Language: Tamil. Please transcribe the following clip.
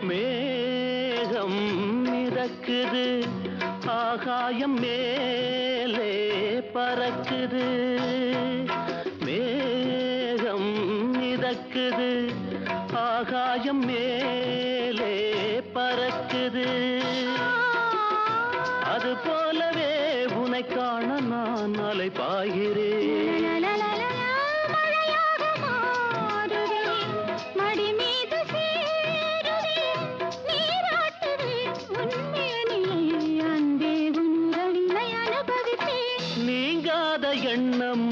மேகம் மிதக்குது, ஆகாயம் மேலே பறக்குது. மேகம் மிதக்குது, ஆகாயம் மேலே பறக்குது. அது போலவே உன்னை காண நான் அலைபாய்கிறேன். நீங்காத எண்ணம்